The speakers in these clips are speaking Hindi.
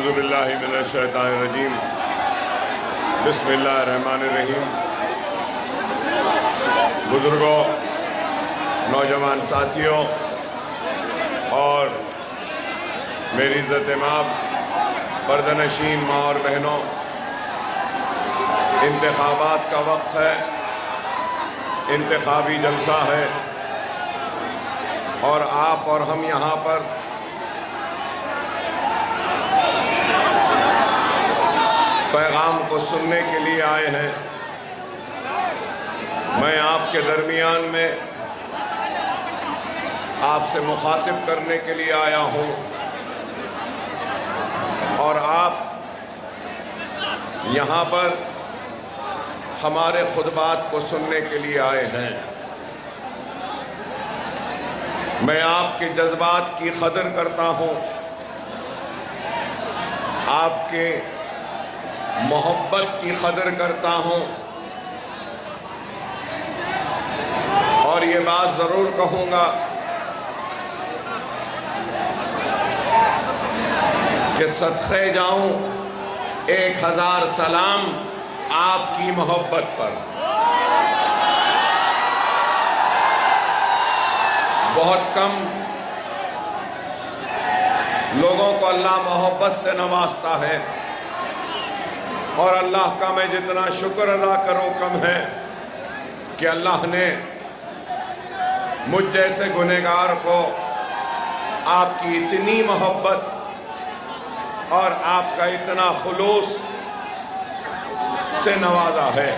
औज़ुबिल्लाहि मिनश्शैतानिर्रजीम बिस्मिल्लाहिर्रहमानिर्रहीम। बुज़ुर्गों, नौजवान साथियों और मेरी इज़्ज़त माब पर्दनशीन माँ और बहनों, इंतखाबात का वक्त है, इंतखाबी जलसा है और आप और हम यहाँ पर पैगाम को सुनने के लिए आए हैं। मैं आपके दरमियान में आपसे मुखातिब करने के लिए आया हूँ और आप यहाँ पर हमारे खुतबात को सुनने के लिए आए हैं। मैं आपके जज्बात की कदर करता हूँ, आपके मोहब्बत की कदर करता हूँ और ये बात ज़रूर कहूँगा कि सदक़े जाऊँ 1000 सलाम आपकी मोहब्बत पर। बहुत कम लोगों को अल्लाह मोहब्बत से नवाजता है और अल्लाह का मैं जितना शुक्र अदा करूं कम है कि अल्लाह ने मुझ जैसे गुनहगार को आपकी इतनी मोहब्बत और आपका इतना खुलूस से नवाजा है।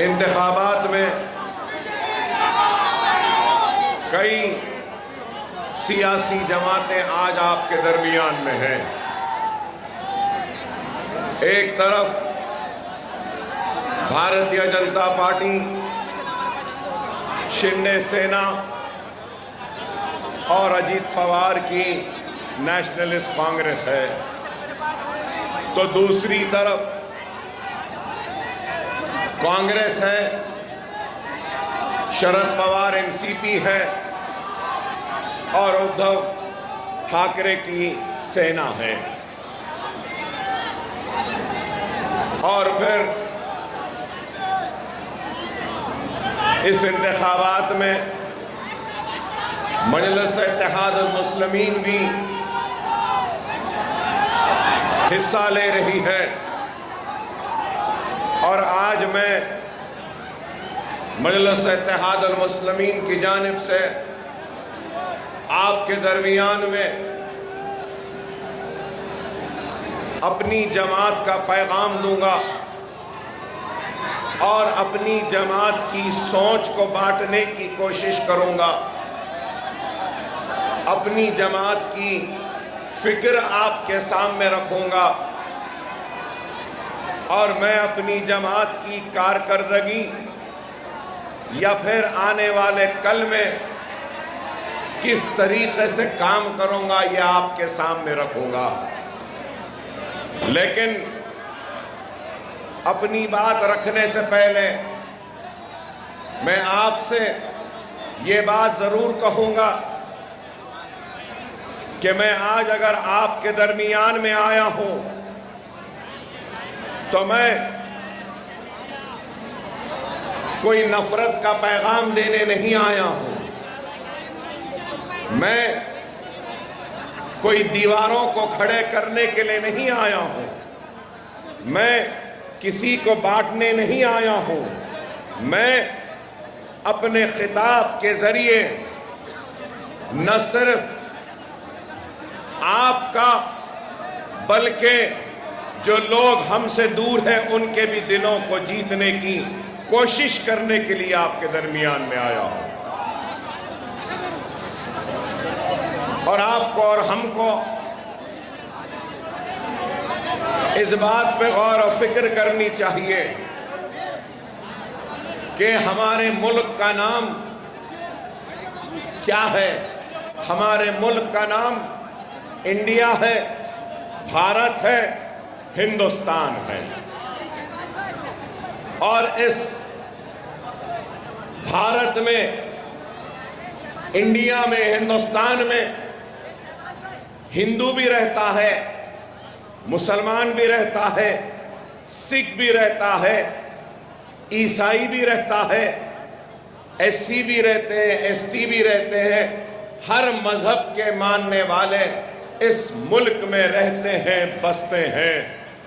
इंतखाबात में कई सियासी जमातें आज आपके दरमियान में हैं। एक तरफ भारतीय जनता पार्टी, शिंदे सेना और अजीत पवार की नेशनलिस्ट कांग्रेस है, तो दूसरी तरफ कांग्रेस है, शरद पवार एनसीपी है और उद्धव ठाकरे की सेना है। और फिर इस इंतखाबात में मजलिस इत्तेहादुल मुस्लिमीन भी हिस्सा ले रही है और आज मैं मजलिस इत्तेहादुल मुस्लिमीन की जानिब से आपके दरमियान में अपनी जमात का पैगाम दूंगा और अपनी जमात की सोच को बांटने की कोशिश करूंगा। अपनी जमात की फिक्र आपके सामने रखूंगा और मैं अपनी जमात की कारकर्दगी या फिर आने वाले कल में किस तरीके से काम करूंगा यह आपके सामने रखूंगा। लेकिन अपनी बात रखने से पहले मैं आपसे ये बात ज़रूर कहूँगा कि मैं आज अगर आपके दरमियान में आया हूँ तो मैं कोई नफ़रत का पैगाम देने नहीं आया हूँ। मैं कोई दीवारों को खड़े करने के लिए नहीं आया हूँ। मैं किसी को बांटने नहीं आया हूँ। मैं अपने खिताब के ज़रिए न सिर्फ आपका बल्कि जो लोग हमसे दूर हैं उनके भी दिलों को जीतने की कोशिश करने के लिए आपके दरमियान में आया हूँ। और आपको और हमको इस बात पे गौर और फिक्र करनी चाहिए कि हमारे मुल्क का नाम क्या है। हमारे मुल्क का नाम इंडिया है, भारत है, हिंदुस्तान है। और इस भारत में, इंडिया में, हिंदुस्तान में हिंदू भी रहता है, मुसलमान भी रहता है, सिख भी रहता है, ईसाई भी रहता है, एससी भी रहते हैं, एसटी भी रहते हैं। हर मजहब के मानने वाले इस मुल्क में रहते हैं, बसते हैं।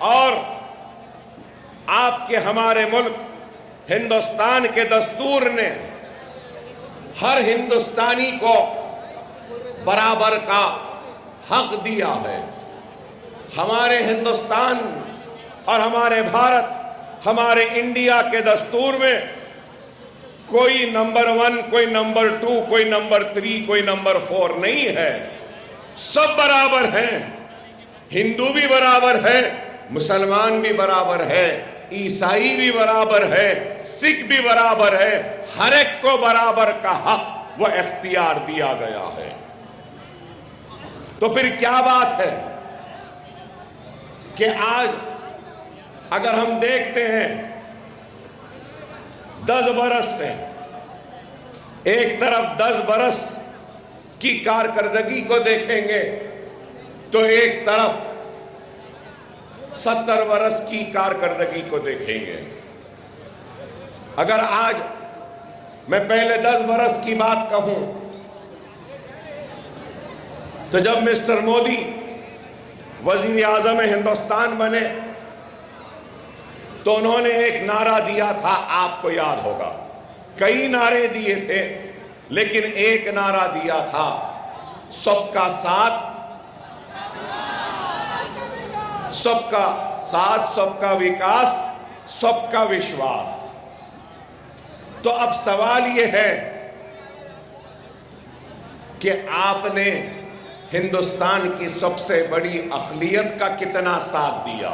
और आपके हमारे मुल्क हिंदुस्तान के दस्तूर ने हर हिंदुस्तानी को बराबर का हक दिया है। हमारे हिंदुस्तान और हमारे भारत, हमारे इंडिया के दस्तूर में कोई नंबर 1, कोई नंबर 2, कोई नंबर 3, कोई नंबर 4 नहीं है। सब बराबर हैं। हिंदू भी बराबर है, मुसलमान भी बराबर है, ईसाई भी बराबर है, सिख भी बराबर है। हर एक को बराबर का हक व इख्तियार दिया गया है। तो फिर क्या बात है कि आज अगर हम देखते हैं 10 बरस से, एक तरफ 10 बरस की कारकर्दगी को देखेंगे तो एक तरफ 70 बरस की कारकर्दगी को देखेंगे। अगर आज मैं पहले 10 बरस की बात कहूं तो जब मिस्टर मोदी वजीर आज़म हिंदुस्तान बने तो उन्होंने एक नारा दिया था, आपको याद होगा। कई नारे दिए थे लेकिन एक नारा दिया था, सबका साथ, सबका साथ, सबका विकास, सबका विश्वास। तो अब सवाल यह है कि आपने हिंदुस्तान की सबसे बड़ी अक़लियत का कितना साथ दिया,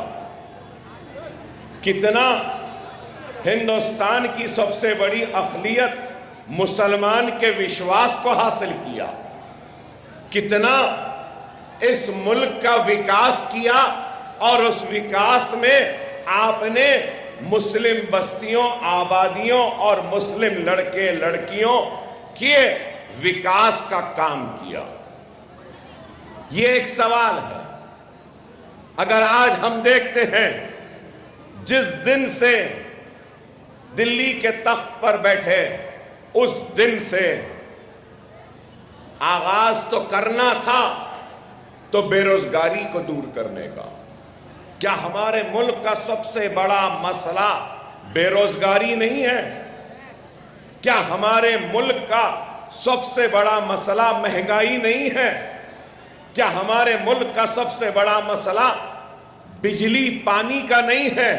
कितना हिंदुस्तान की सबसे बड़ी अक़लियत मुसलमान के विश्वास को हासिल किया, कितना इस मुल्क का विकास किया और उस विकास में आपने मुस्लिम बस्तियों, आबादियों और मुस्लिम लड़के लड़कियों के विकास का काम किया। ये एक सवाल है। अगर आज हम देखते हैं जिस दिन से दिल्ली के तख्त पर बैठे उस दिन से आगाज तो करना था तो बेरोजगारी को दूर करने का। क्या हमारे मुल्क का सबसे बड़ा मसला बेरोजगारी नहीं है? क्या हमारे मुल्क का सबसे बड़ा मसला महंगाई नहीं है? क्या हमारे मुल्क का सबसे बड़ा मसला बिजली पानी का नहीं है?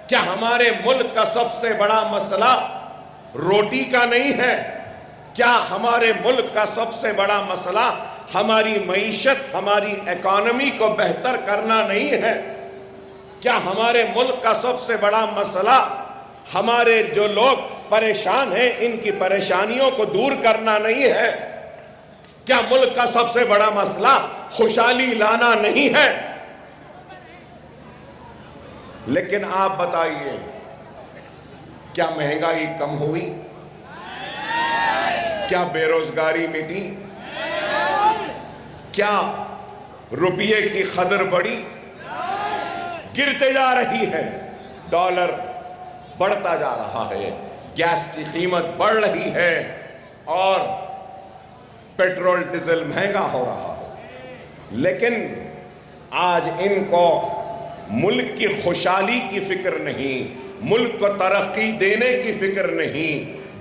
क्या हमारे मुल्क का सबसे बड़ा मसला रोटी का नहीं है? क्या हमारे मुल्क का सबसे बड़ा मसला हमारी मईशत, हमारी इकॉनमी को बेहतर करना नहीं है? क्या हमारे मुल्क का सबसे बड़ा मसला हमारे जो लोग परेशान हैं इनकी परेशानियों को दूर करना नहीं है? क्या मुल्क का सबसे बड़ा मसला खुशहाली लाना नहीं है? लेकिन आप बताइए, क्या महंगाई कम हुई? क्या बेरोजगारी मिटी? क्या रुपये की कदर बढ़ी? गिरते जा रही है। डॉलर बढ़ता जा रहा है, गैस की कीमत बढ़ रही है और पेट्रोल डीजल महंगा हो रहा है। लेकिन आज इनको मुल्क की खुशहाली की फिक्र नहीं, मुल्क को तरक्की देने की फिक्र नहीं,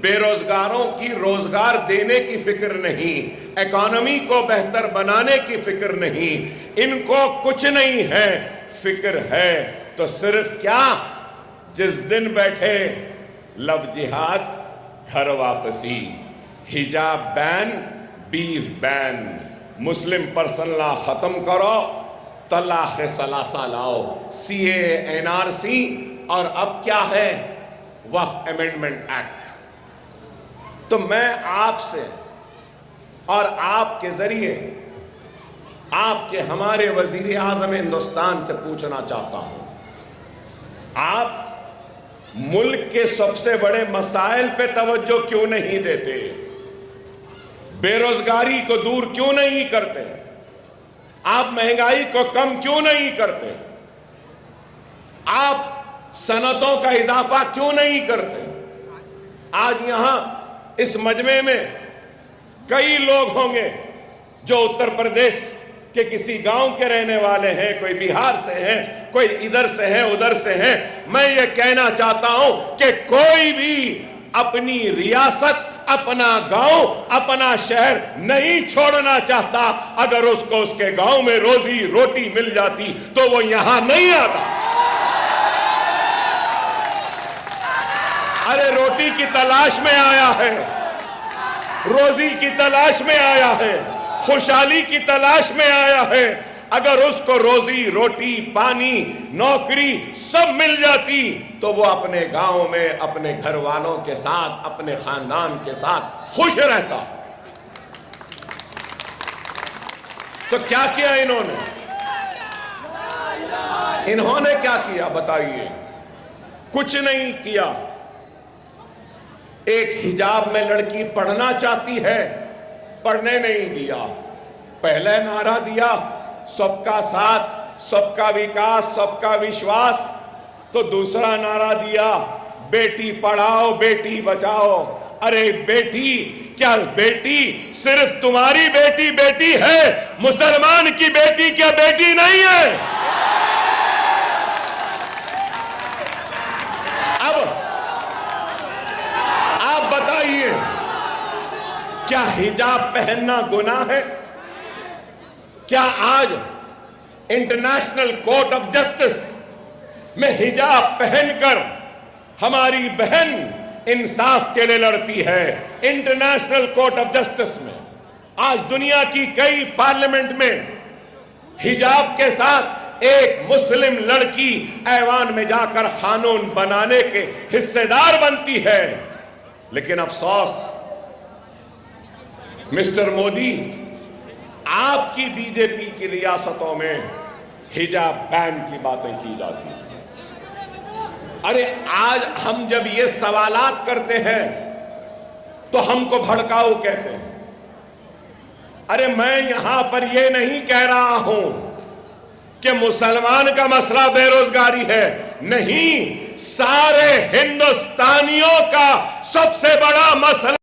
बेरोजगारों की रोजगार देने की फिक्र नहीं, इकॉनमी को बेहतर बनाने की फिक्र नहीं, इनको कुछ नहीं है। फिक्र है तो सिर्फ क्या, जिस दिन बैठे लव जिहाद, घर वापसी, हिजाब ban, beef ban, Muslim person law खत्म करो, तलाक़ सलासा लाओ, सीए, एनआरसी और अब क्या है, वक्फ अमेंडमेंट एक्ट। तो मैं आपसे और आपके जरिए आपके हमारे वजीर आज़म हिंदुस्तान से पूछना चाहता हूं, आप मुल्क के सबसे बड़े मसाइल पे तवज्जो क्यों नहीं देते? बेरोजगारी को दूर क्यों नहीं करते? आप महंगाई को कम क्यों नहीं करते? आप सनतों का इजाफा क्यों नहीं करते? आज यहां इस मजमे में कई लोग होंगे जो उत्तर प्रदेश के किसी गांव के रहने वाले हैं, कोई बिहार से हैं, कोई इधर से हैं, उधर से हैं। मैं ये कहना चाहता हूं कि कोई भी अपनी रियासत, अपना गांव, अपना शहर नहीं छोड़ना चाहता। अगर उसको उसके गांव में रोजी रोटी मिल जाती तो वो यहां नहीं आता। अरे रोटी की तलाश में आया है, रोजी की तलाश में आया है, खुशहाली की तलाश में आया है। अगर उसको रोजी रोटी, पानी, नौकरी सब मिल जाती तो वो अपने गांव में अपने घर वालों के साथ, अपने खानदान के साथ खुश रहता। तो क्या किया इन्होंने? इन्होंने क्या किया बताइए? कुछ नहीं किया। एक हिजाब में लड़की पढ़ना चाहती है, पढ़ने नहीं दिया। पहले नारा दिया सबका साथ, सबका विकास, सबका विश्वास। तो दूसरा नारा दिया बेटी पढ़ाओ, बेटी बचाओ। अरे बेटी, क्या बेटी सिर्फ तुम्हारी बेटी बेटी है? मुसलमान की बेटी क्या बेटी नहीं है? अब आप बताइए, क्या हिजाब पहनना गुनाह है? क्या आज इंटरनेशनल कोर्ट ऑफ जस्टिस में हिजाब पहनकर हमारी बहन इंसाफ के लिए लड़ती है? इंटरनेशनल कोर्ट ऑफ जस्टिस में आज दुनिया की कई पार्लियामेंट में हिजाब के साथ एक मुस्लिम लड़की ऐवान में जाकर कानून बनाने के हिस्सेदार बनती है। लेकिन अफसोस मिस्टर मोदी, आपकी बीजेपी की रियासतों में हिजाब बैन की बातें की जाती हैं। अरे आज हम जब ये सवालात करते हैं तो हमको भड़काऊ कहते हैं। अरे मैं यहां पर ये नहीं कह रहा हूं कि मुसलमान का मसला बेरोजगारी है, नहीं, सारे हिंदुस्तानियों का सबसे बड़ा मसला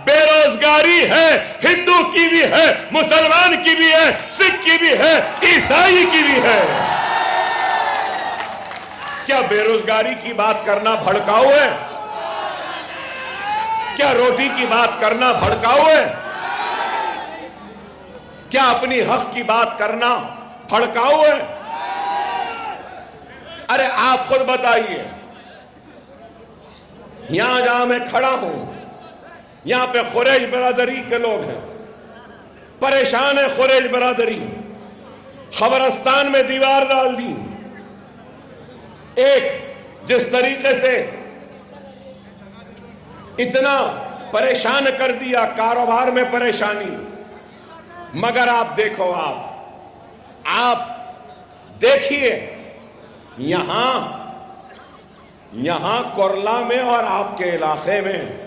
बेरोजगारी है। हिंदू की भी है, मुसलमान की भी है, सिख की भी है, ईसाई की भी है। क्या बेरोजगारी की बात करना भड़काऊ है? क्या रोटी की बात करना भड़काऊ है? क्या अपनी हक की बात करना भड़काऊ है? अरे आप खुद बताइए, यहां जहां मैं खड़ा हूं, यहां पे खुरैश बरादरी के लोग हैं, परेशान है खुरैश बरादरी। खबरस्तान में दीवार डाल दी। एक जिस तरीके से इतना परेशान कर दिया, कारोबार में परेशानी। मगर आप देखो, आप देखिए, यहां कोरला में और आपके इलाके में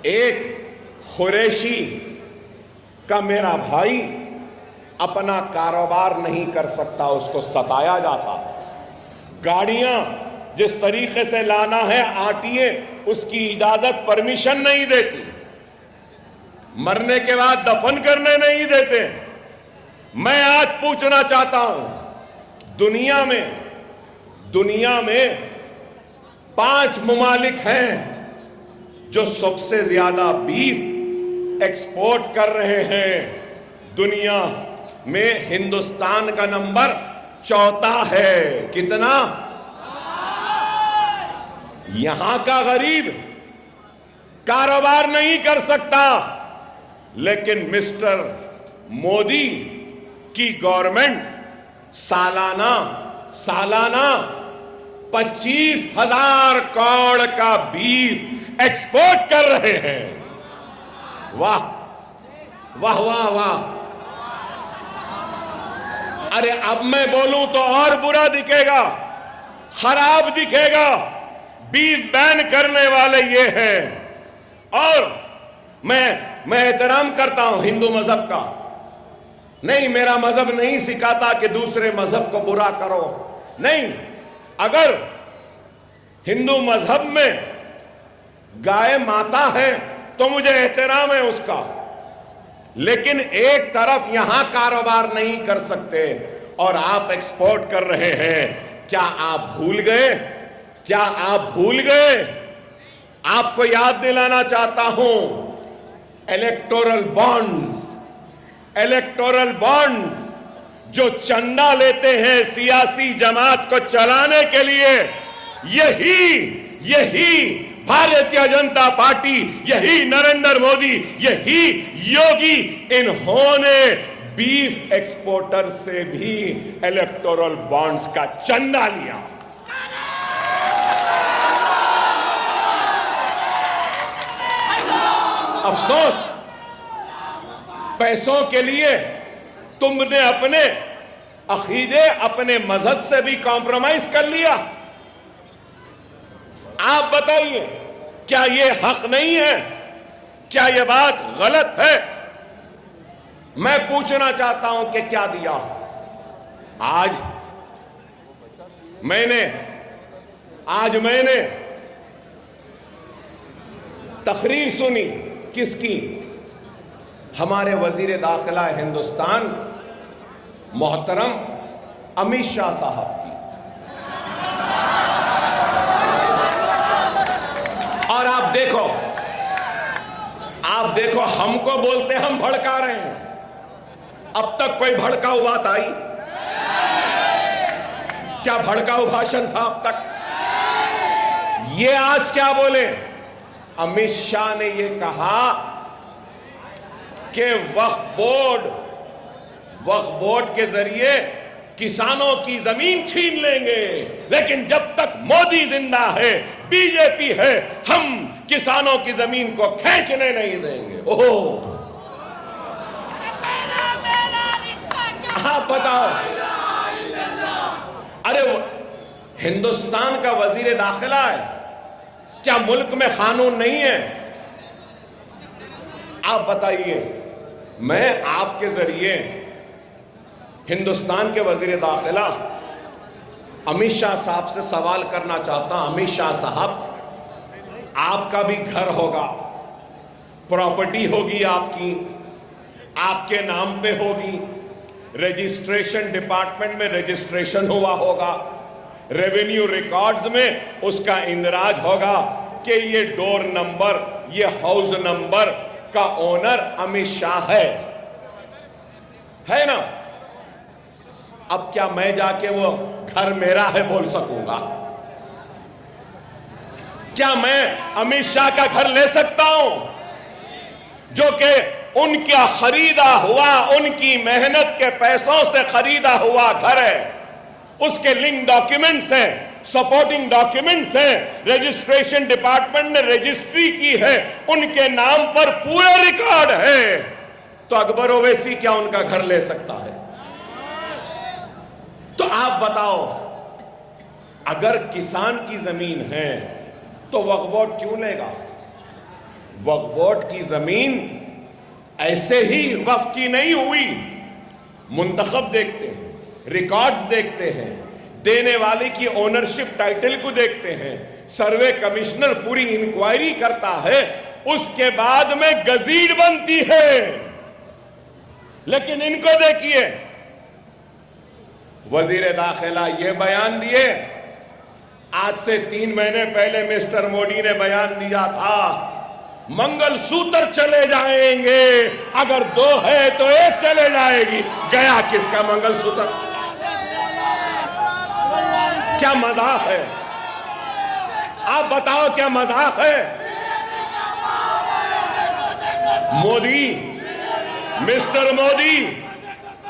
एक खुरैशी का मेरा भाई अपना कारोबार नहीं कर सकता, उसको सताया जाता। गाड़ियां जिस तरीके से लाना है, आरटीए उसकी इजाजत, परमिशन नहीं देती, मरने के बाद दफन करने नहीं देते। मैं आज पूछना चाहता हूं, दुनिया में 5 मुमालिक हैं जो सबसे ज्यादा बीफ एक्सपोर्ट कर रहे हैं। दुनिया में हिंदुस्तान का नंबर 4था है। कितना? यहां का गरीब कारोबार नहीं कर सकता, लेकिन मिस्टर मोदी की गवर्नमेंट सालाना 25,000 करोड़ का बीफ एक्सपोर्ट कर रहे हैं। वाह वाह वाह वाह। अरे अब मैं बोलूं तो और बुरा दिखेगा, खराब दिखेगा। बीफ बैन करने वाले ये हैं। और मैं एहतराम करता हूं हिंदू मजहब का, नहीं, मेरा मजहब नहीं सिखाता कि दूसरे मजहब को बुरा करो। नहीं, अगर हिंदू मजहब में गाय माता है तो मुझे एहतराम है उसका, लेकिन एक तरफ यहां कारोबार नहीं कर सकते और आप एक्सपोर्ट कर रहे हैं। क्या आप भूल गए? क्या आप भूल गए? आपको याद दिलाना चाहता हूं, इलेक्टोरल बॉन्ड्स जो चंदा लेते हैं सियासी जमात को चलाने के लिए, यही भारतीय जनता पार्टी, यही नरेंद्र मोदी, यही योगी, इन्होंने बीफ एक्सपोर्टर से भी इलेक्टोरल बॉन्ड्स का चंदा लिया। अफसोस, पैसों के लिए तुमने अपने अकीदे, अपने मजहब से भी कॉम्प्रोमाइज कर लिया। आप बताइए, क्या यह हक नहीं है? क्या यह बात गलत है? मैं पूछना चाहता हूं कि क्या दिया? आज मैंने तकरीर सुनी। किसकी? हमारे वजीर दाखिला हिंदुस्तान मोहतरम अमित शाह साहब की। और आप देखो हमको बोलते हम भड़का रहे हैं। अब तक कोई भड़काऊ बात आई? क्या भड़काऊ भाषण था अब तक? ये आज क्या बोले? अमित शाह ने ये कहा कि वक्फ बोर्ड के जरिए किसानों की जमीन छीन लेंगे, लेकिन जब तक मोदी जिंदा है, बीजेपी है, हम किसानों की जमीन को खींचने नहीं देंगे। ओह, आप बताओ, अरे हिंदुस्तान का वजीर दाखिला है, क्या मुल्क में कानून नहीं है? आप बताइए। मैं आपके जरिए हिंदुस्तान के वजीर दाखिला अमित शाह साहब से सवाल करना चाहता हूं। अमित शाह साहब, आपका भी घर होगा, प्रॉपर्टी होगी आपकी, आपके नाम पे होगी, रजिस्ट्रेशन डिपार्टमेंट में रजिस्ट्रेशन हुआ होगा, रेवेन्यू रिकॉर्ड्स में उसका इंदराज होगा कि ये डोर नंबर, ये हाउस नंबर का ओनर अमित शाह है ना? अब क्या मैं जाके वो घर मेरा है बोल सकूंगा? क्या मैं अमित शाह का घर ले सकता हूं, जो कि उनका खरीदा हुआ, उनकी मेहनत के पैसों से खरीदा हुआ घर है? उसके लिंक डॉक्यूमेंट्स हैं, सपोर्टिंग डॉक्यूमेंट्स हैं, रजिस्ट्रेशन डिपार्टमेंट ने रजिस्ट्री की है, उनके नाम पर पूरा रिकॉर्ड है। तो अकबर ओवैसी क्या उनका घर ले सकता है? तो आप बताओ, अगर किसान की जमीन है तो वक्फ बोर्ड क्यों लेगा? वक्फ बोर्ड की जमीन ऐसे ही वक्फ की नहीं हुई। मुंतखब देखते हैं, रिकॉर्ड्स देखते हैं, देने वाले की ओनरशिप टाइटल को देखते हैं, सर्वे कमिश्नर पूरी इंक्वायरी करता है, उसके बाद में गजीट बनती है। लेकिन इनको देखिए, वजीर दाखिला ये बयान दिए, आज से 3 महीने पहले मिस्टर मोदी ने बयान दिया था मंगलसूत्र चले जाएंगे, अगर 2 है तो 1 चले जाएगी। गया किसका मंगलसूत्र? क्या मजाक है? आप बताओ, क्या मजाक है? मोदी, मिस्टर मोदी,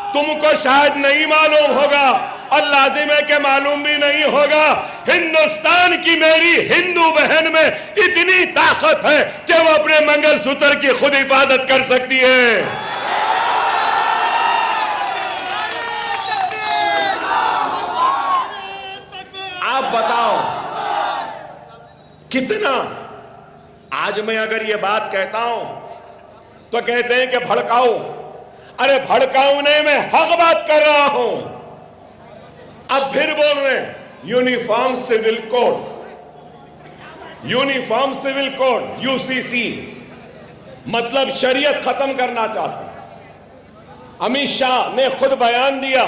तुमको शायद नहीं मालूम होगा और लाजिम है कि मालूम भी नहीं होगा, हिंदुस्तान की मेरी हिंदू बहन में इतनी ताकत है कि वो अपने मंगलसूत्र की खुद हिफाजत कर सकती है। आप बताओ कितना? आज मैं अगर ये बात कहता हूं तो कहते हैं कि भड़काओ। अरे भड़काने में हक बात कर रहा हूं। अब फिर बोल रहे हैं uniform civil code, uniform civil code UCC, मतलब शरीयत खत्म करना चाहते हैं। अमित शाह ने खुद बयान दिया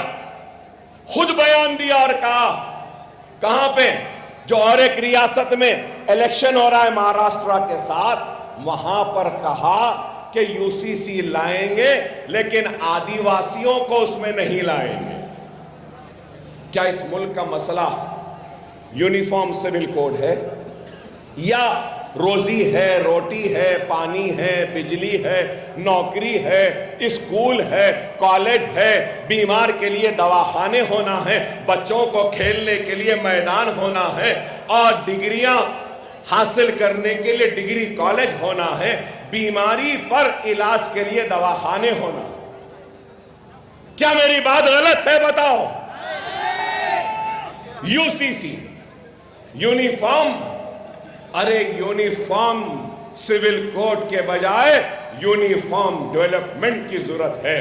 और कहा, कहां पे, जो और एक रियासत में इलेक्शन हो रहा है महाराष्ट्र के साथ, वहां पर कहा कि यूसीसी लाएंगे लेकिन आदिवासियों को उसमें नहीं लाएंगे। क्या इस मुल्क का मसला यूनिफॉर्म सिविल कोड है, या रोजी है, रोटी है, पानी है, बिजली है, नौकरी है, स्कूल है, कॉलेज है, बीमार के लिए दवाखाने होना है, बच्चों को खेलने के लिए मैदान होना है, और डिग्रियां हासिल करने के लिए डिग्री कॉलेज होना है, बीमारी पर इलाज के लिए दवाखाने होना। क्या मेरी बात गलत है? बताओ। यूसीसी, यूनिफॉर्म, अरे यूनिफॉर्म सिविल कोड के बजाय यूनिफॉर्म डेवलपमेंट की जरूरत है,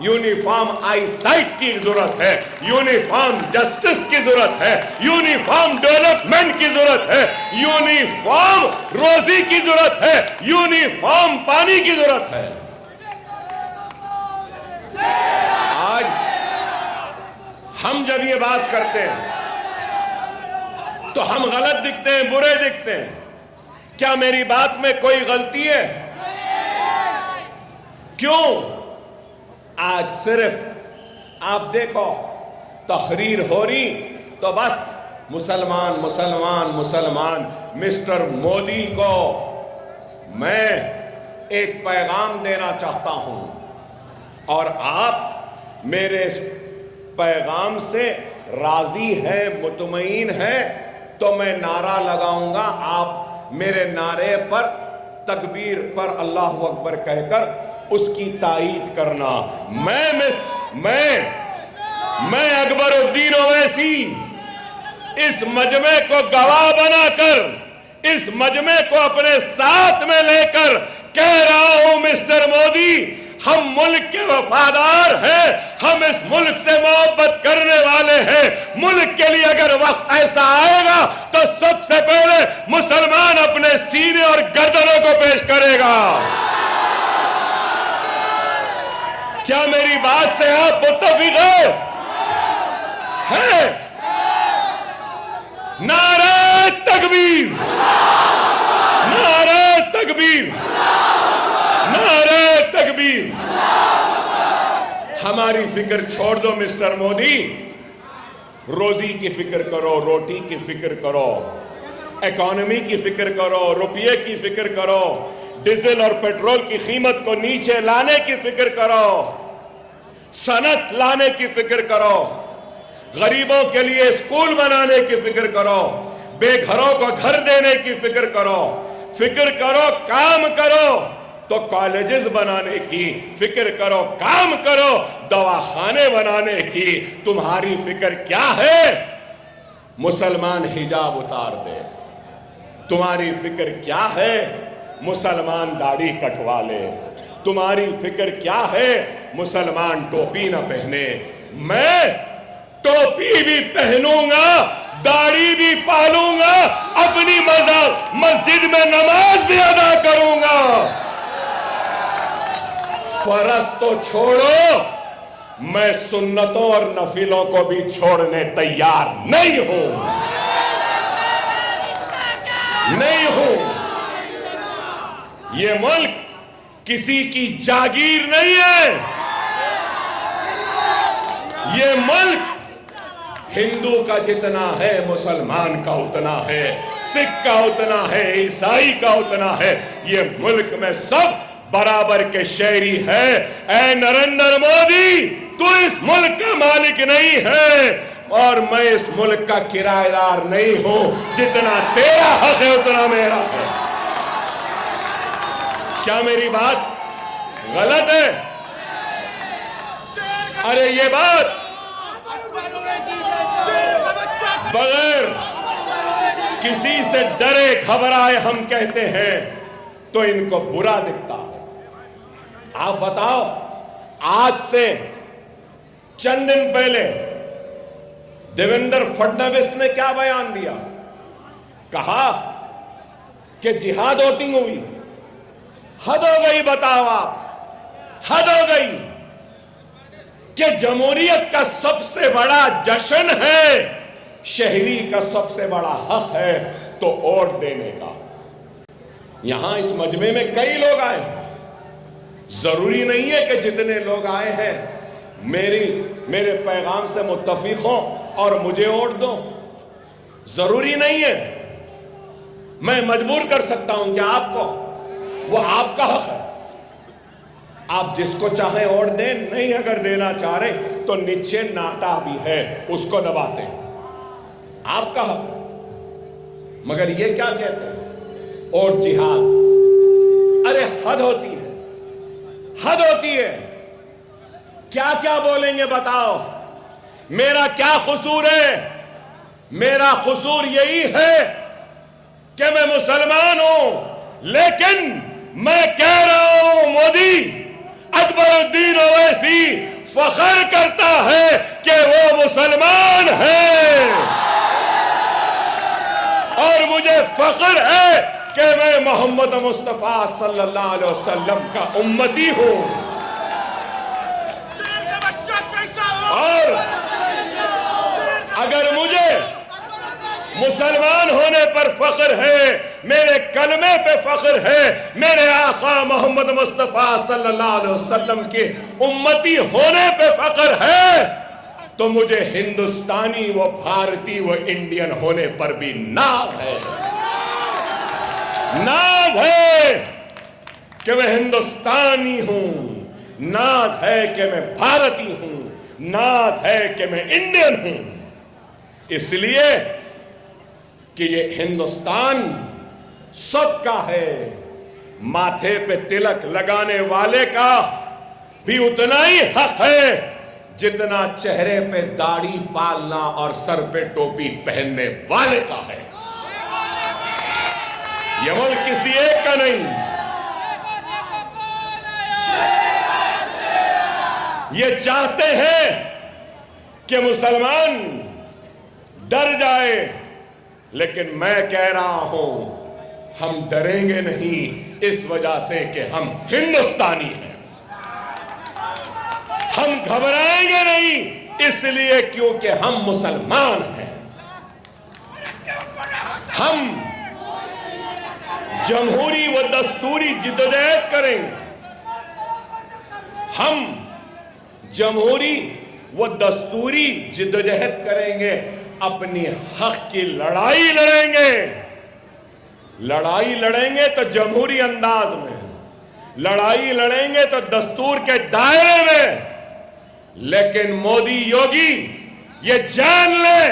यूनिफॉर्म आईसाइट की जरूरत है, यूनिफॉर्म जस्टिस की जरूरत है, यूनिफॉर्म डेवलपमेंट की जरूरत है, यूनिफॉर्म रोजी की जरूरत है, यूनिफॉर्म पानी की जरूरत है। आज हम जब ये बात करते हैं तो हम गलत दिखते हैं, बुरे दिखते हैं। क्या मेरी बात में कोई गलती है? क्यों? आज सिर्फ आप देखो तहरीर हो रही तो बस मुसलमान मुसलमान मुसलमान। मिस्टर मोदी को मैं एक पैगाम देना चाहता हूं, और आप मेरे इस पैगाम से राजी है, मुतमईन है, तो मैं नारा लगाऊंगा, आप मेरे नारे पर तकबीर पर अल्लाहु अकबर कहकर उसकी तायीद करना। मैं अकबरुद्दीन ओवैसी इस मजमे को गवाह बनाकर, इस मजमे को अपने साथ में लेकर कह रहा हूं, मिस्टर मोदी, हम मुल्क के वफादार हैं, हम इस मुल्क से मोहब्बत करने वाले हैं। मुल्क के लिए अगर वक्त ऐसा आएगा तो सबसे पहले मुसलमान अपने सीने और गर्दनों को पेश करेगा। क्या मेरी बात से आप मुत्तफिक हैं? नारे तकबीर, नारे तकबीर, नारे तकबीर। हमारी फिक्र छोड़ दो मिस्टर मोदी, रोजी की फिक्र करो, रोटी की फिक्र करो, इकोनॉमी की फिक्र करो, रुपये की फिक्र करो, डीजल और पेट्रोल की कीमत को नीचे लाने की फिक्र करो, सनत लाने की फिक्र करो, गरीबों के लिए स्कूल बनाने की फिक्र करो, बेघरों को घर देने की फिक्र करो, काम करो तो कॉलेजेस बनाने की फिक्र करो, काम करो दवाखाने बनाने की। तुम्हारी फिक्र क्या है? मुसलमान हिजाब उतार दे। तुम्हारी फिक्र क्या है? मुसलमान दाढ़ी कटवा ले। तुम्हारी फिक्र क्या है? मुसलमान टोपी न पहने। मैं टोपी भी पहनूंगा, दाढ़ी भी पालूंगा, अपनी मस्जिद में नमाज भी अदा करूंगा। फर्ज तो छोड़ो, मैं सुन्नतों और नफिलों को भी छोड़ने तैयार नहीं हूं। ये मुल्क किसी की जागीर नहीं है। ये मुल्क हिंदू का जितना है, मुसलमान का उतना है, सिख का उतना है, ईसाई का उतना है। ये मुल्क में सब बराबर के शहरी है। ऐ नरेंद्र मोदी, तू इस मुल्क का मालिक नहीं है और मैं इस मुल्क का किराएदार नहीं हूं। जितना तेरा हक है उतना मेरा है। क्या मेरी बात गलत है? अरे ये बात बगैर किसी से डरे घबराए हम कहते हैं तो इनको बुरा दिखता है। आप बताओ, आज से चंद दिन पहले देवेंद्र फडणवीस ने क्या बयान दिया? कहा कि जिहाद वोटिंग हुई। हद हो गई, बताओ आप, हद हो गई कि जमहूरियत का सबसे बड़ा जश्न है, शहरी का सबसे बड़ा हक है तो वोट देने का। यहां इस मजमे में कई लोग आए हैं। जरूरी नहीं है कि जितने लोग आए हैं मेरे पैगाम से मुत्तफिक हो और मुझे वोट दो। जरूरी नहीं है। मैं मजबूर कर सकता हूं कि आपको, वो आपका हक है, आप जिसको चाहे वोट दें। नहीं अगर देना चाह रहे तो नीचे नाटा भी है, उसको दबाते हैं, आपका हक है। मगर ये क्या कहते हैं? वोट जिहाद। अरे हद होती है, हद होती है। क्या क्या बोलेंगे बताओ? मेरा क्या कसूर है? मेरा कसूर यही है कि मैं मुसलमान हूं, लेकिन मैं कह रहा हूं मोदी अकबरुद्दीन ओवैसी फख्र करता है कि वो मुसलमान है और मुझे फख्र है कि मैं मोहम्मद मुस्तफा सल्लल्लाहु अलैहि वसल्लम का उम्मती हूं। और अगर मुझे मुसलमान होने पर फख्र है, मेरे कलमे पे फख्र है, मेरे आका मोहम्मद मुस्तफा सल्लल्लाहु अलैहि वसल्लम के उम्मती होने पे फख्र है, तो मुझे हिंदुस्तानी व भारतीय व इंडियन होने पर भी नाज है। नाज है कि मैं हिंदुस्तानी हूं, नाज है कि मैं भारतीय हूं, नाज है कि मैं इंडियन हूं। इसलिए कि ये हिंदुस्तान सबका है। माथे पे तिलक लगाने वाले का भी उतना ही हक है जितना चेहरे पे दाढ़ी पालना और सर पे टोपी पहनने वाले का है। ये मुल्क किसी एक का नहीं। ये चाहते हैं कि मुसलमान डर जाए, लेकिन मैं कह रहा हूं हम डरेंगे नहीं, इस वजह से कि हम हिंदुस्तानी हैं। हम घबराएंगे नहीं इसलिए क्योंकि हम मुसलमान हैं। हम जमहूरी व दस्तूरी जिद्दोजहद करेंगे। हम जमहूरी व दस्तूरी जिद्दोजहद करेंगे, अपनी हक की लड़ाई लड़ेंगे। लड़ाई लड़ेंगे तो जमहूरी अंदाज में, लड़ाई लड़ेंगे तो दस्तूर के दायरे में। लेकिन मोदी योगी ये जान ले,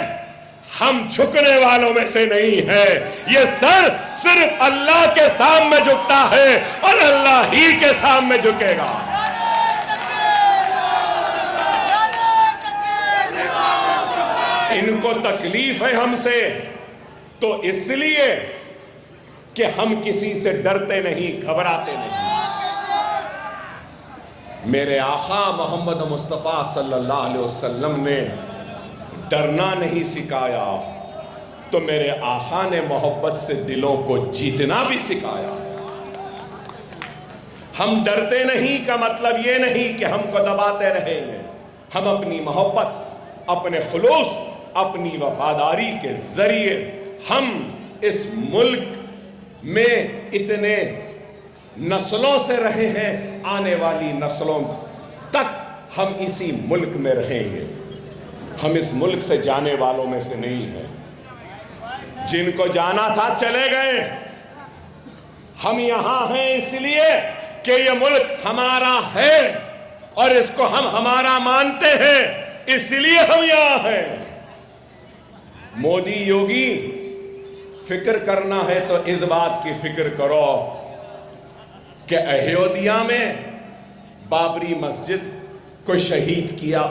हम झुकने वालों में से नहीं है। ये सर सिर्फ अल्लाह के सामने झुकता है और अल्लाह ही के सामने झुकेगा। इनको तकलीफ है हमसे, तो इसलिए कि हम किसी से डरते नहीं, घबराते नहीं। मेरे आका मोहम्मद मुस्तफ़ा सल्लल्लाहु अलैहि वसल्लम ने डरना नहीं सिखाया, तो मेरे आका ने मोहब्बत से दिलों को जीतना भी सिखाया। हम डरते नहीं का मतलब ये नहीं कि हमको दबाते रहेंगे। हम अपनी मोहब्बत, अपने खुलूस, अपनी वफादारी के जरिए हम इस मुल्क में इतने नस्लों से रहे हैं, आने वाली नस्लों तक हम इसी मुल्क में रहेंगे। हम इस मुल्क से जाने वालों में से नहीं हैं। जिनको जाना था चले गए। हम यहां हैं इसलिए कि ये मुल्क हमारा है और इसको हम हमारा मानते हैं, इसलिए हम यहां हैं। मोदी योगी फिक्र करना है तो इस बात की फिक्र करो कि अयोध्या में बाबरी मस्जिद को शहीद किया।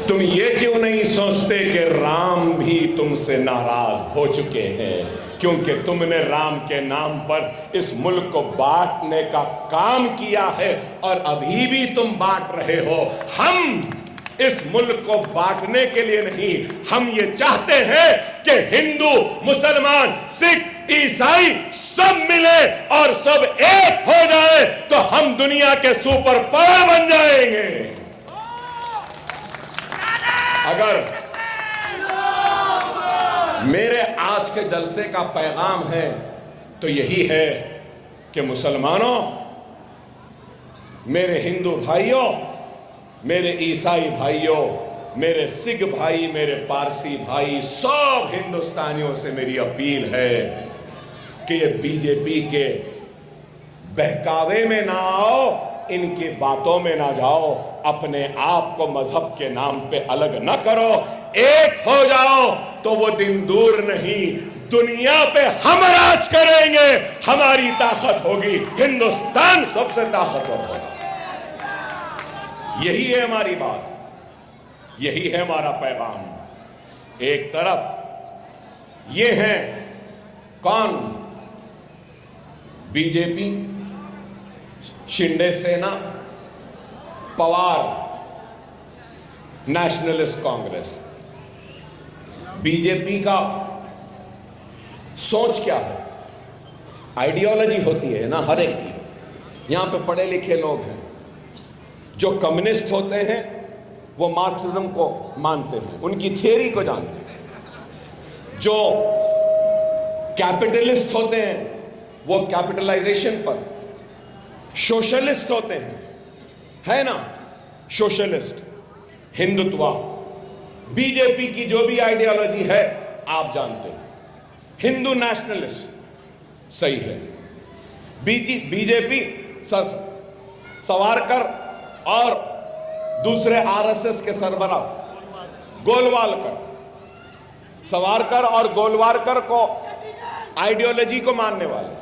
तुम ये क्यों नहीं सोचते कि राम भी तुमसे नाराज हो चुके हैं? क्योंकि तुमने राम के नाम पर इस मुल्क को बांटने का काम किया है और अभी भी तुम बांट रहे हो। हम इस मुल्क को बांटने के लिए नहीं, हम ये चाहते हैं कि हिंदू, मुसलमान, सिख, ईसाई सब मिले और सब एक हो जाए तो हम दुनिया के सुपर पावर बन जाएंगे। अगर मेरे आज के जलसे का पैगाम है तो यही है कि मुसलमानों, मेरे हिंदू भाइयों, मेरे ईसाई भाइयों, मेरे सिख भाई, मेरे पारसी भाई, सब हिंदुस्तानियों से मेरी अपील है कि ये बीजेपी के बहकावे में ना आओ, इनकी बातों में ना जाओ, अपने आप को मजहब के नाम पे अलग न करो, एक हो जाओ तो वो दिन दूर नहीं, दुनिया पे हम राज करेंगे, हमारी ताकत होगी, हिंदुस्तान सबसे ताकतवर होगा। यही है हमारी बात, यही है हमारा पैगाम। एक तरफ ये है कौन, बीजेपी, शिंदे सेना, पवार नेशनलिस्ट कांग्रेस। बीजेपी का सोच क्या है? आइडियोलॉजी होती है ना हर एक की। यहां पे पढ़े लिखे लोग हैं, जो कम्युनिस्ट होते हैं वो मार्क्सिज्म को मानते हैं, उनकी थियरी को जानते हैं। जो कैपिटलिस्ट होते हैं वो कैपिटलाइजेशन पर, सोशलिस्ट होते हैं, है ना, सोशलिस्ट, हिंदुत्व। बीजेपी की जो भी आइडियोलॉजी है आप जानते हैं, हिंदू नेशनलिस्ट सही है। बीजेपी सावरकर और दूसरे आरएसएस के सरबराह गोलवालकर, सावरकर और गोलवालकर को आइडियोलॉजी को मानने वाले।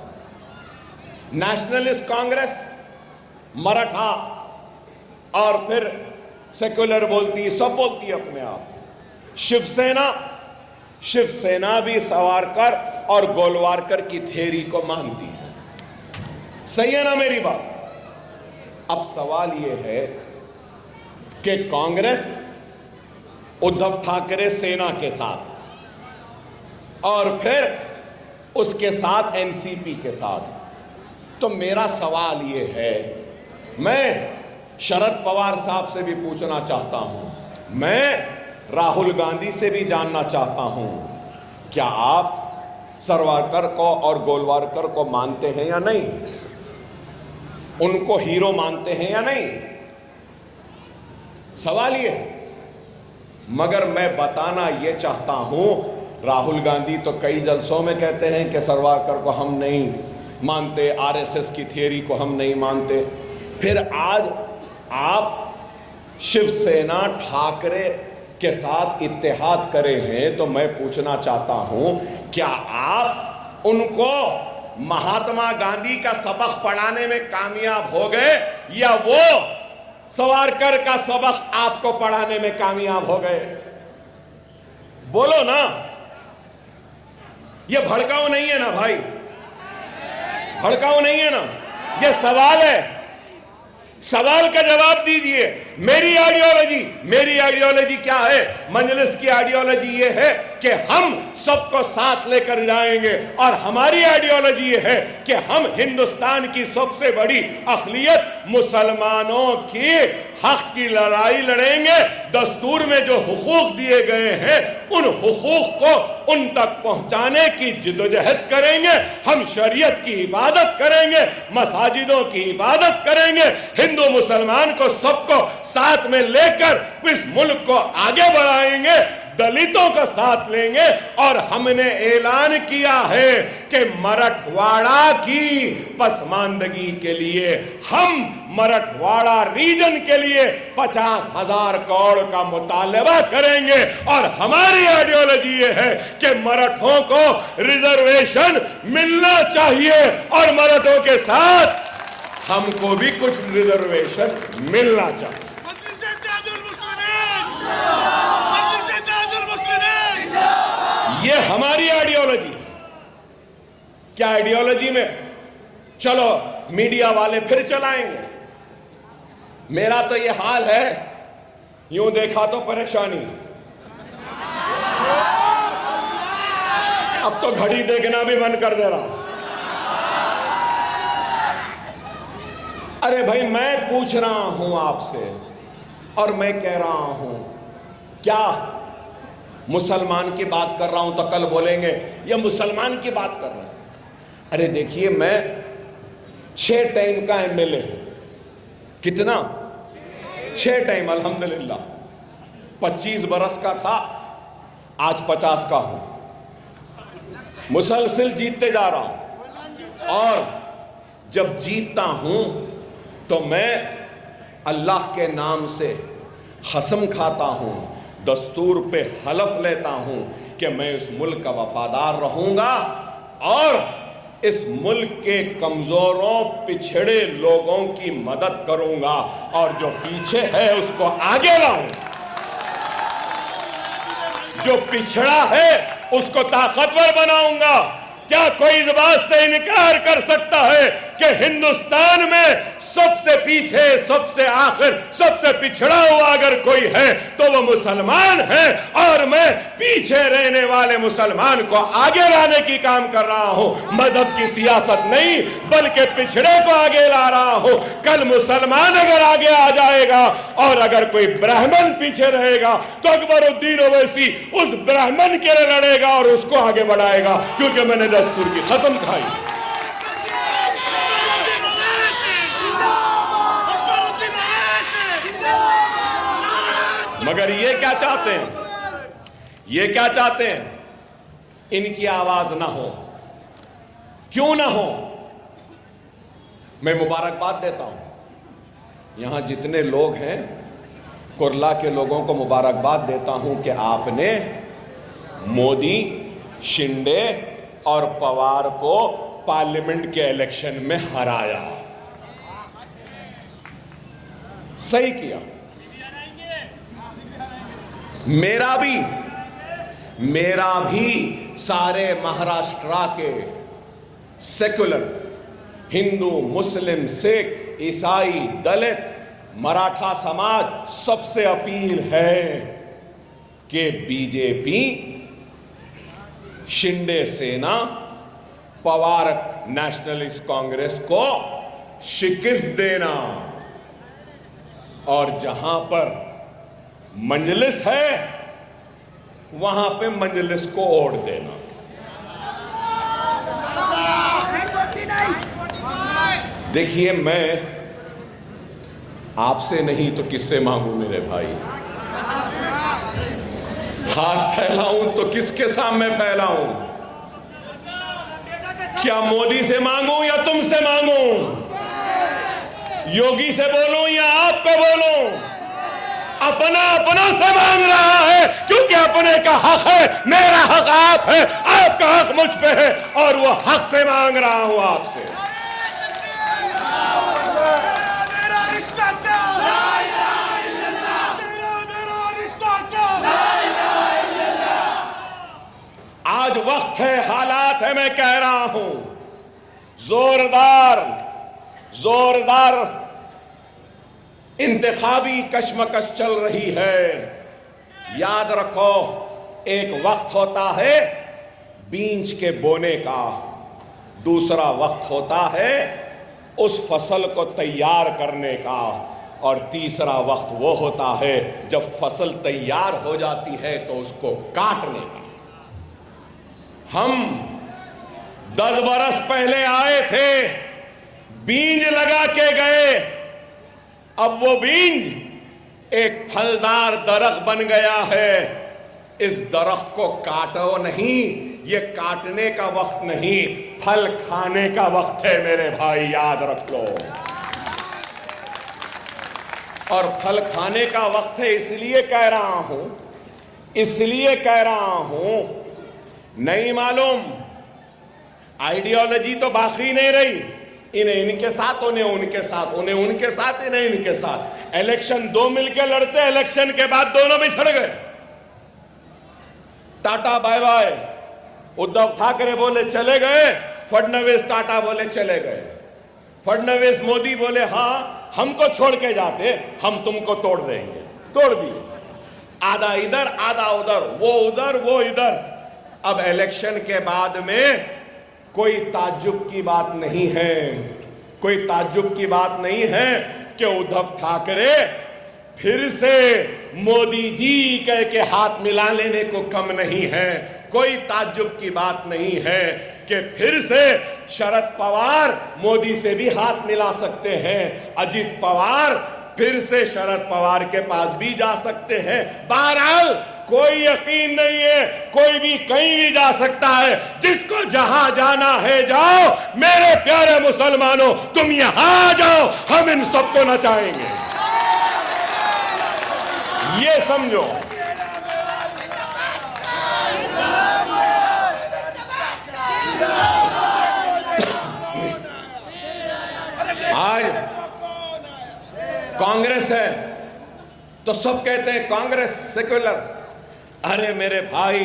नेशनलिस्ट कांग्रेस मराठा और फिर सेक्युलर बोलती, सब बोलती है अपने आप। शिवसेना भी सावरकर और गोलवालकर की थ्योरी को मानती है। सही है ना मेरी बात? अब सवाल यह है कि कांग्रेस उद्धव ठाकरे सेना के साथ और फिर उसके साथ एनसीपी के साथ। तो मेरा सवाल ये है, मैं शरद पवार साहब से भी पूछना चाहता हूं, मैं राहुल गांधी से भी जानना चाहता हूं, क्या आप सावरकर को और गोलवालकर को मानते हैं या नहीं? उनको हीरो मानते हैं या नहीं? सवाल ये। मगर मैं बताना ये चाहता हूं, राहुल गांधी तो कई जलसों में कहते हैं कि सावरकर को हम नहीं मानते, आरएसएस की थियरी को हम नहीं मानते। फिर आज आप शिवसेना ठाकरे के साथ इत्तेहाद करे हैं, तो मैं पूछना चाहता हूं, क्या आप उनको महात्मा गांधी का सबक पढ़ाने में कामयाब हो गए या वो सावरकर का सबक आपको पढ़ाने में कामयाब हो गए? बोलो ना, ये भड़काऊ नहीं है ना भाई, भड़काऊ नहीं है ना, ये सवाल है, सवाल का जवाब दीजिए। मेरी आइडियोलॉजी क्या है? मजलिस की आइडियोलॉजी ये है कि हम सबको साथ लेकर जाएंगे और हमारी आइडियोलॉजी ये है कि हम हिंदुस्तान की सबसे बड़ी अक़लियत मुसलमानों की हक की लड़ाई लड़ेंगे। दस्तूर में जो हुकूक दिए गए हैं उन हुकूक को उन तक पहुंचाने की जिद्दोजहद करेंगे। हम शरीयत की इबादत करेंगे, मसाजिदों की इबादत करेंगे, हिंदू मुसलमान को सबको साथ में लेकर इस मुल्क को आगे बढ़ाएंगे, दलितों का साथ लेंगे। और हमने ऐलान किया है कि मराठवाड़ा की पसमानदगी के लिए हम मराठवाड़ा रीजन के लिए 50,000 करोड़ का मुतालबा करेंगे। और हमारी आइडियोलॉजी ये है कि मराठों को रिजर्वेशन मिलना चाहिए और मराठों के साथ हमको भी कुछ रिजर्वेशन मिलना चाहिए। ये हमारी आइडियोलॉजी है। क्या आइडियोलॉजी में? चलो मीडिया वाले फिर चलाएंगे। मेरा तो ये हाल है, यूं देखा तो परेशानी, अब तो घड़ी देखना भी बंद कर दे रहा हूं। अरे भाई, मैं पूछ रहा हूं आपसे और मैं कह रहा हूं, क्या मुसलमान की बात कर रहा हूं तो कल बोलेंगे ये मुसलमान की बात कर रहे हैं? अरे देखिए, मैं 6 टाइम का एमएलए हूं। कितना? 6 टाइम, अल्हम्दुलिल्लाह। 25 बरस का था, आज 50 का हूं। मुसलसल जीतते जा रहा हूं और जब जीतता हूं तो मैं अल्लाह के नाम से कसम खाता हूं, दस्तूर पे हलफ लेता हूं कि मैं इस मुल्क का वफादार रहूंगा और इस मुल्क के कमजोरों पिछड़े लोगों की मदद करूंगा और जो पीछे है उसको आगे लाऊंगा, जो पिछड़ा है उसको ताकतवर बनाऊंगा। क्या कोई इस बात से इनकार कर सकता है कि हिंदुस्तान में सबसे पीछे, सबसे आखिर, सबसे पिछड़ा हुआ अगर कोई है तो वो मुसलमान है और मैं पीछे रहने वाले मुसलमान को आगे लाने की काम कर रहा हूं। मजहब की सियासत नहीं बल्कि पिछड़े को आगे ला रहा हूं। कल मुसलमान अगर आगे आ जाएगा और अगर कोई ब्राह्मण पीछे रहेगा तो अकबरुद्दीन ओवैसी उस ब्राह्मण के लिए लड़ेगा और उसको आगे बढ़ाएगा, क्योंकि मैंने दस्तूर की कसम खाई। मगर ये क्या चाहते हैं? ये क्या चाहते हैं? इनकी आवाज ना हो। क्यों ना हो? मैं मुबारकबाद देता हूं, यहां जितने लोग हैं कुरला के लोगों को मुबारकबाद देता हूं कि आपने मोदी, शिंदे और पवार को पार्लियामेंट के इलेक्शन में हराया। सही किया। मेरा भी सारे महाराष्ट्र के सेकुलर हिंदू, मुस्लिम, सिख, ईसाई, दलित, मराठा समाज सबसे अपील है कि बीजेपी, शिंदे सेना, पवार नेशनलिस्ट कांग्रेस को शिकस्त देना और जहां पर मंजलिस है वहां पे मंजलिस को ओढ़ देना। देखिए, मैं आपसे नहीं तो किससे मांगू मेरे भाई? हाथ फैलाऊं तो किसके सामने फैलाऊं? क्या मोदी से मांगूं या तुमसे मांगूं? योगी से बोलूं या आपको बोलूं? अपना से मांग रहा है, क्योंकि अपने का हक है, मेरा हक आप है, आपका हक मुझ पे है और वो हक से मांग रहा हूं आपसे। आज वक्त है, हालात है, मैं कह रहा हूं, जोरदार इंतखाबी कशमकश चल रही है। याद रखो, एक वक्त होता है बीज के बोने का, दूसरा वक्त होता है उस फसल को तैयार करने का और तीसरा वक्त वो होता है जब फसल तैयार हो जाती है तो उसको काटने का। हम 10 बरस पहले आए थे, बीज लगा के गए, अब वो बीज एक फलदार दरख्त बन गया है। इस दरख्त को काटो नहीं, ये काटने का वक्त नहीं, फल खाने का वक्त है मेरे भाई, याद रख लो। और फल खाने का वक्त है, इसलिए कह रहा हूं, नहीं मालूम, आइडियोलॉजी तो बाकी नहीं रही, इन्हें इनके साथ, उन्हें उनके साथ, उन्हें उनके साथ, इन्हें इनके साथ। इलेक्शन 2 मिलकर लड़ते, इलेक्शन के बाद दोनों बिछड़ गए। Tata bye bye, Uddhav Thackeray बोले चले गए फडणवीस टाटा बोले चले गए, फडणवीस मोदी बोले हाँ हमको छोड़ के जाते हम तुमको तोड़ देंगे, तोड़ दिए। आधा इधर आधा उधर, वो इधर। अब इलेक्शन के बाद में कोई ताज्जुब की बात नहीं है, कोई ताज्जुब की बात नहीं है कि उद्धव ठाकरे फिर से मोदी जी कह के हाथ मिला लेने को कम नहीं है। कोई ताज्जुब की बात नहीं है कि फिर से शरद पवार मोदी से भी हाथ मिला सकते हैं, अजित पवार फिर से शरद पवार के पास भी जा सकते हैं। बहरहाल कोई यकीन नहीं है, कोई भी कहीं भी जा सकता है। जिसको जहां जाना है जाओ। मेरे प्यारे मुसलमानों, तुम यहां आ जाओ, हम इन सबको नचाएंगे, ये समझो। आज कांग्रेस है तो सब कहते हैं कांग्रेस सेक्युलर। अरे मेरे भाई,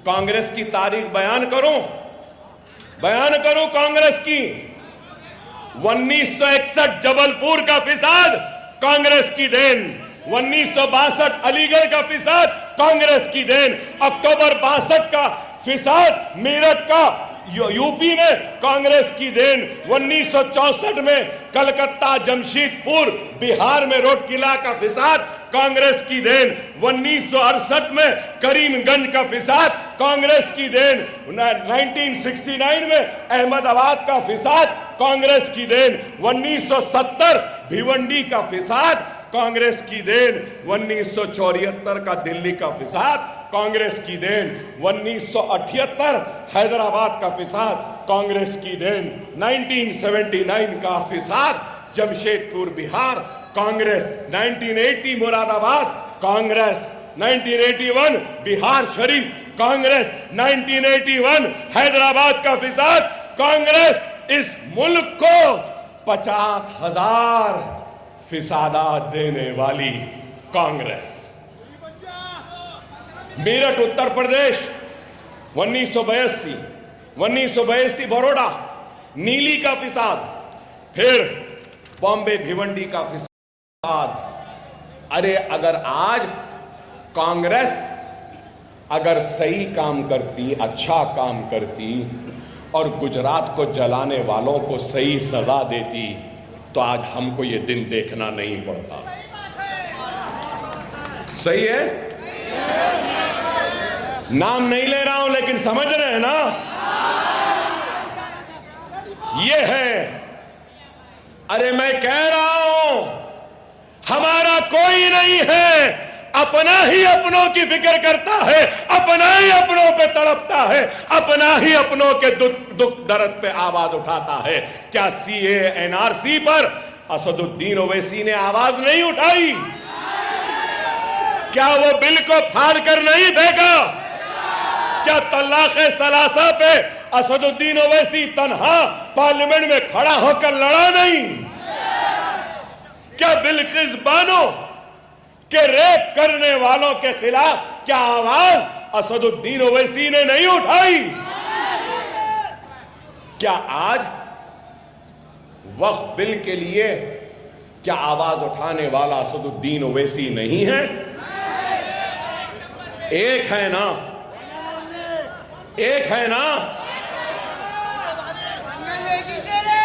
कांग्रेस की तारीख बयान करूं कांग्रेस की। 1961 जबलपुर का फिसाद कांग्रेस की देन, 1962 अलीगढ़ का फिसाद कांग्रेस की देन, अक्टूबर 62 का फिसाद मेरठ का यूपी में कांग्रेस की देन, 1964 में कलकत्ता जमशेदपुर बिहार में रोड किला का फिसाद कांग्रेस की देन, 1968 में करीमगंज का फिसाद कांग्रेस की देन, 1969 में अहमदाबाद का फिसाद कांग्रेस की देन, 1970 भिवंडी का फिसाद कांग्रेस की देन, 1974 का दिल्ली का फिसाद कांग्रेस की देन, 1978 हैदराबाद का फिसाद कांग्रेस की देन, 1979 का फिसाद जमशेदपुर बिहार कांग्रेस, 1980 मुरादाबाद कांग्रेस, 1981 बिहार शरीफ कांग्रेस, 1981 हैदराबाद का फिसाद कांग्रेस। इस मुल्क को 50,000 फिसादात देने वाली कांग्रेस। मेरठ उत्तर प्रदेश 1982 बड़ौदा नीली का फिसाद, फिर बॉम्बे भिवंडी का फिसाद। अरे अगर आज कांग्रेस अगर सही काम करती, अच्छा काम करती और गुजरात को जलाने वालों को सही सजा देती तो आज हमको ये दिन देखना नहीं पड़ता। सही है? नाम नहीं ले रहा हूं लेकिन समझ रहे हैं ना? ये है। अरे मैं कह रहा हूं हमारा कोई नहीं है, अपना ही अपनों की फिक्र करता है, अपना ही अपनों पे तड़पता है, अपना ही अपनों के दुख दर्द पे आवाज उठाता है। क्या सीए एनआरसी पर असदुद्दीन ओवैसी ने आवाज नहीं उठाई? क्या वो बिल को फाड़ कर नहीं फेंका? क्या तलाक़े सलासा पे असदुद्दीन ओवैसी तन्हा पार्लियामेंट में खड़ा होकर लड़ा नहीं? क्या बिल्किस बानो के रेप करने वालों के खिलाफ क्या आवाज असदुद्दीन ओवैसी ने नहीं उठाई? क्या आज वक्फ बिल के लिए क्या आवाज उठाने वाला असदुद्दीन ओवैसी नहीं है? एक है ना, एक है ना?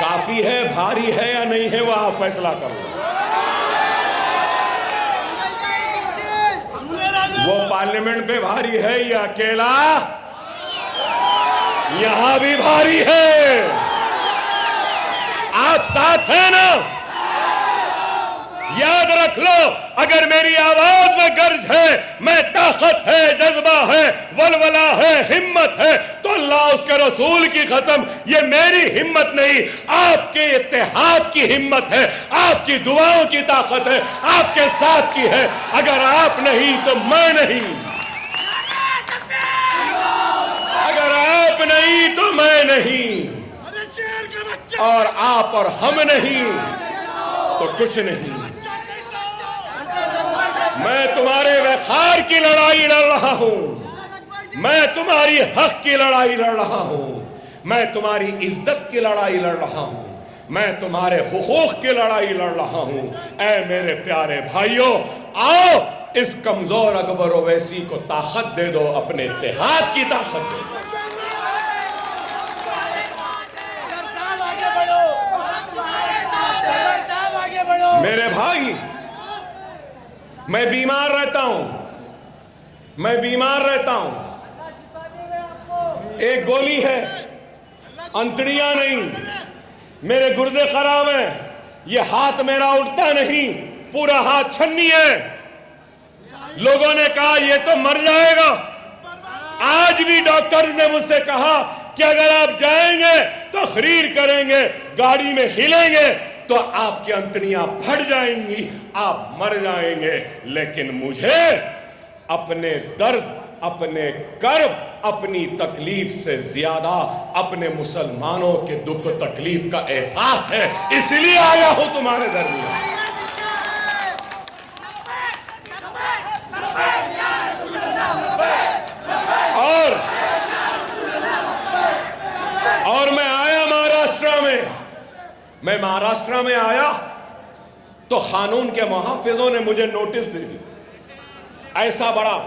काफी है, भारी है या नहीं है, वो आप फैसला कर लो। वो पार्लियामेंट पे भारी है या अकेला? यहां भी भारी है। आप साथ हैं ना? याद रख लो, अगर मेरी आवाज में गर्ज है, मैं ताकत है, जज्बा है, वलवला है, हिम्मत है, तो अल्लाह उसके रसूल की कसम ये मेरी हिम्मत नहीं, आपके इत्तेहाद की हिम्मत है, आपकी दुआओं की ताकत है, आपके साथ की है। अगर आप नहीं तो मैं नहीं, अगर आप नहीं तो मैं नहीं, और आप और हम नहीं तो कुछ नहीं। मैं तुम्हारे वक़ार की लड़ाई लड़ रहा हूं, मैं तुम्हारी हक की लड़ाई लड़ रहा हूं, मैं तुम्हारी इज्जत की लड़ाई लड़ रहा हूं, मैं तुम्हारे हुकूक की लड़ाई लड़ रहा हूं। ऐ मेरे प्यारे भाइयों, आओ इस कमजोर अकबर ओवैसी को ताकत दे दो, अपने इत्तेहाद की ताकत दे दो। मेरे भाई, मैं बीमार रहता हूं, मैं बीमार रहता हूं। एक गोली है, अंतड़ियां नहीं, मेरे गुर्दे खराब हैं, ये हाथ मेरा उठता नहीं, पूरा हाथ छन्नी है। लोगों ने कहा ये तो मर जाएगा। आज भी डॉक्टर्स ने मुझसे कहा कि अगर आप जाएंगे, तकरीर करेंगे, गाड़ी में हिलेंगे तो आपकी अंतड़ियां फट जाएंगी, आप मर जाएंगे। लेकिन मुझे अपने दर्द, अपने कर्ब, अपनी तकलीफ से ज्यादा अपने मुसलमानों के दुख तकलीफ का एहसास है, इसलिए आया हूं तुम्हारे दरमियान। और मैं आया महाराष्ट्र में, मैं महाराष्ट्र में आया तो कानून के मुहाफिजों ने मुझे नोटिस दे दी, ऐसा बड़ा,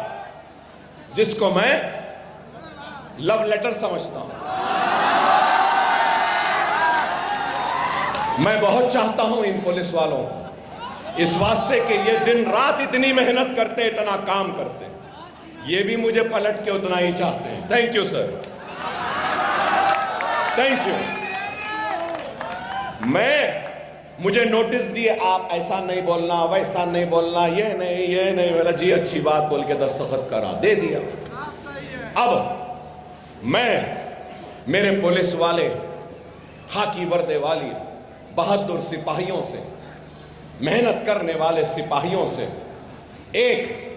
जिसको मैं लव लेटर समझता हूं। मैं बहुत चाहता हूं इन पुलिस वालों को, इस वास्ते कि ये दिन रात इतनी मेहनत करते हैं, इतना काम करते हैं, ये भी मुझे पलट के उतना ही चाहते हैं। Thank you sir, thank you. मुझे नोटिस दिए, आप ऐसा नहीं बोलना, वैसा नहीं बोलना, ये नहीं। बोला जी अच्छी बात बोल के दस्तखत करा, दे दिया। अब मेरे पुलिस वाले, खाकी वर्दे वाली बहादुर सिपाहियों से, मेहनत करने वाले सिपाहियों से एक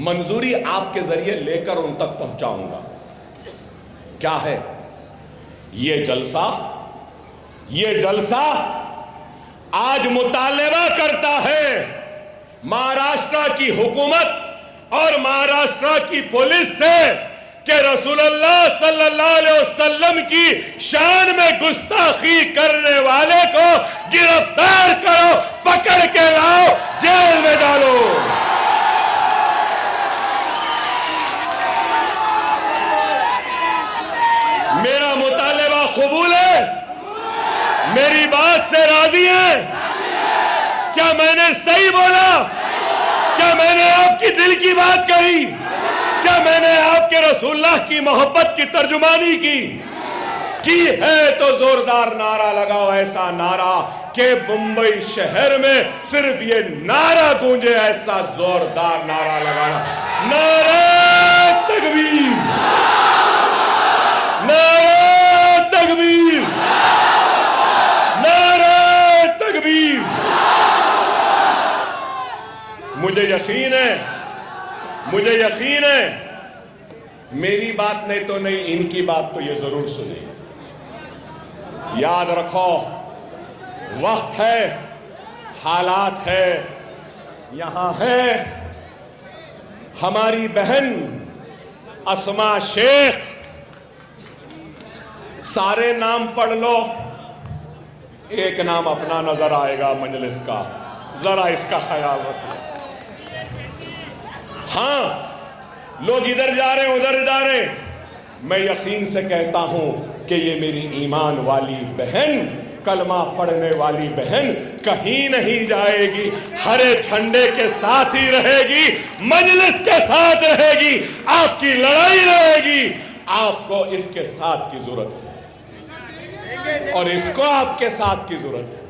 मंजूरी आपके जरिए लेकर उन तक पहुंचाऊंगा। क्या है ये जलसा आज मुतालबा करता है महाराष्ट्र की हुकूमत और महाराष्ट्र की पुलिस से कि रसूलुल्लाह सल्लल्लाहु अलैहि वसल्लम की शान में गुस्ताखी करने वाले को गिरफ्तार करो, पकड़ के लाओ, जेल में डालो। मेरा मुतालबा कबूल है? मेरी बात से राजी हैं? क्या मैंने सही बोला? क्या मैंने आपकी दिल की बात कही? क्या मैंने आपके रसूलुल्लाह की मोहब्बत की तर्जुमानी की है? तो जोरदार नारा लगाओ, ऐसा नारा कि मुंबई शहर में सिर्फ ये नारा गूंजे, ऐसा जोरदार नारा लगाना। नारे तकबीर, नारे तकबीर, नारे तकबीर। मुझे यकीन है मेरी बात नहीं तो नहीं, इनकी बात तो ये जरूर सुने। याद रखो, वक्त है, हालात है, यहां है हमारी बहन अस्मा शेख, सारे नाम पढ़ लो, एक नाम अपना नजर आएगा मजलिस का, जरा इसका ख्याल रखो। हाँ, लोग इधर जा रहे हैं, उधर जा रहे हैं, मैं यकीन से कहता हूं कि ये मेरी ईमान वाली बहन, कलमा पढ़ने वाली बहन कहीं नहीं जाएगी, हरे झंडे के साथ ही रहेगी, मजलिस के साथ रहेगी, आपकी लड़ाई रहेगी। आपको इसके साथ की जरूरत है और इसको आपके साथ की जरूरत है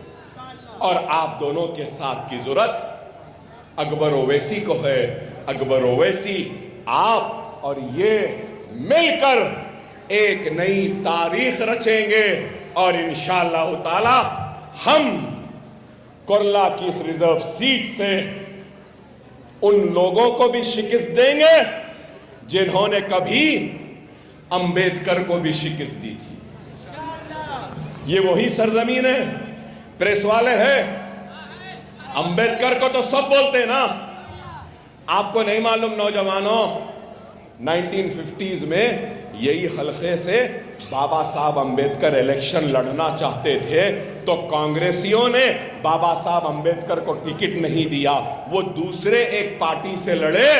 और आप दोनों के साथ की जरूरत अकबर ओवैसी को है। अकबर ओवैसी, आप और ये मिलकर एक नई तारीख रचेंगे और इंशाअल्लाह ताला हम कुर्ला की इस रिजर्व सीट से उन लोगों को भी शिकस्त देंगे जिन्होंने कभी अंबेडकर को भी शिकस्त दी थी। ये वही सरजमीन है, प्रेस वाले हैं, अंबेडकर को तो सब बोलते हैं ना, आपको नहीं मालूम नौजवानों, 1950s में यही हलके से बाबा साहब अंबेडकर इलेक्शन लड़ना चाहते थे, तो कांग्रेसियों ने बाबा साहब अंबेडकर को टिकट नहीं दिया, वो दूसरे एक पार्टी से लड़े,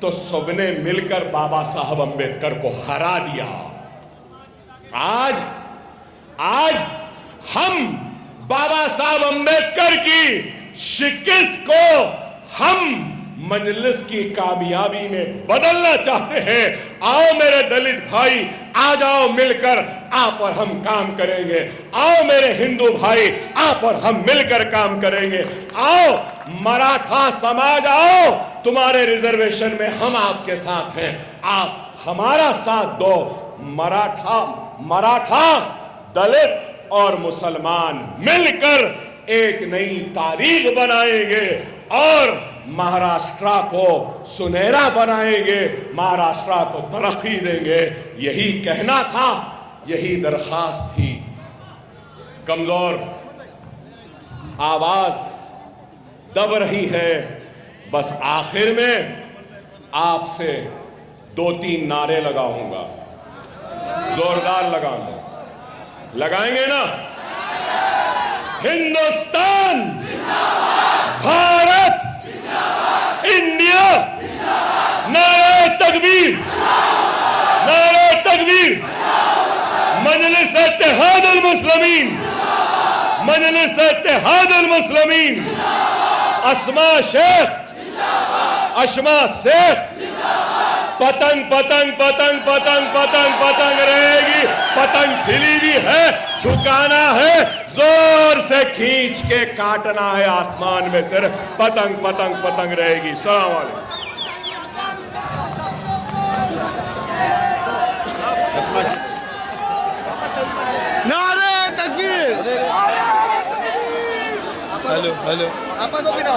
तो सबने मिलकर बाबा साहब अंबेडकर को हरा दिया। आज हम बाबा साहब अंबेडकर की शिकस्त को हम मजलिस की कामयाबी में बदलना चाहते हैं। आओ मेरे दलित भाई, आ जाओ मिलकर, आप और हम काम करेंगे। आओ मेरे हिंदू भाई, आप और हम मिलकर काम करेंगे। आओ मराठा समाज, आओ, तुम्हारे रिजर्वेशन में हम आपके साथ हैं, आप हमारा साथ दो। मराठा, दलित और मुसलमान मिलकर एक नई तारीख बनाएंगे और महाराष्ट्र को सुनहरा बनाएंगे, महाराष्ट्र को तरक्की देंगे। यही कहना था, यही दरखास्त थी। कमजोर आवाज दब रही है, बस आखिर में आपसे 2-3 नारे लगाऊंगा, जोरदार लगाएंगे ना? हिंदुस्तान, भारत, इंडिया, नारे तकबीर, नारे तकबीर, मजलिस इत्तेहादुल मुस्लिमीन, मजलिस इत्तेहादुल मुस्लिमीन, अस्मा शेख, पतंग पतंग पतंग पतंग पतंग पतंग रहेगी। पतंग खिली भी है, झुकाना है, जोर से खींच के काटना है, आसमान में सिर्फ पतंग पतंग पतंग रहेगी। सलाम वालेकुम। नारे तकबीर। हेलो आपा को भी ना